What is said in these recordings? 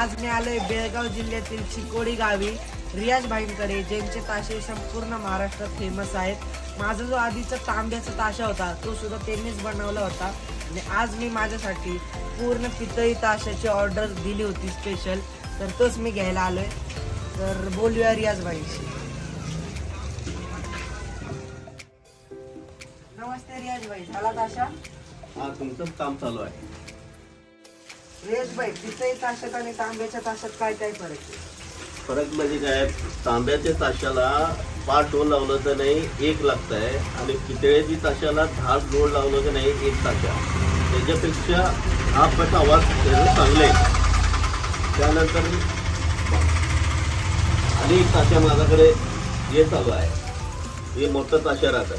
आज मी आलोय बेळगाव जिल्ह्यातील चिकोडी गावी रियाज भाईंकडे, ज्यांचे ताशे संपूर्ण महाराष्ट्रात फेमस आहेत। माझा जो आधीचा तांब्याचा ताशा होता तो सुद्धा त्यांनीच बनवला होता आणि आज मी माझ्यासाठी पूर्ण पितळी ताशाची ऑर्डर दिली होती स्पेशल, तर तोच मी घ्यायला आलोय। तर बोलूया रियाज भाईंशी। नमस्ते रियाज भाई, झाला ताशा? हा, तुमचं काम चालू आहे। रियाज भाई, पितळी ताशात आणि तांब्याच्या ताशात काय काय फरक आहे? फरक म्हणजे काय, तांब्याच्या ताशाला 5 डोल लावलं तर नाही 1 लागत आहे आणि पितळेची ताशाला 10 डोल लावलं तर नाही 1 ताशा। त्याच्यापेक्षा हा पट आवाज चांगले। त्यानंतर आणि एक ताशा माझ्याकडे हे चालू आहे, हे मोठं ताशा राहतं।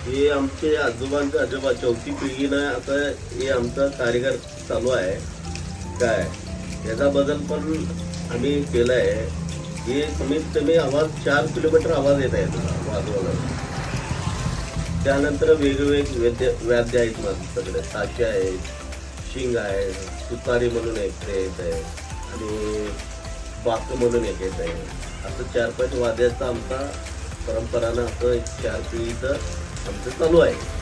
हे आमचे आजोबांचं आजोबा 4थी पिढीनं आता हे आमचा कारीगर चालू आहे। काय याचा बदल पण आम्ही केला आहे। हे कमीत कमी आवाज 4 किलोमीटर आवाज येत आहे वाजवायला। त्यानंतर वेगवेगळे वाद्य आहेत माझ्याकडे, ताशे आहेत, शिंग आहे, तुतारी म्हणून एक येत आहे आणि बाक म्हणून एक येत आहे। असं 4-5 वाद्याचा आमचा परंपरानं असं 4 पिढीचं आमचं चालू आहे।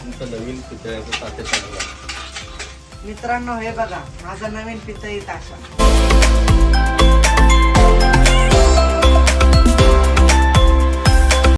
तुमचं नवीन पितळ्याचं ताशे चालू आहे मित्रांनो, हे बघा माझा नवीन पितळी ताशा।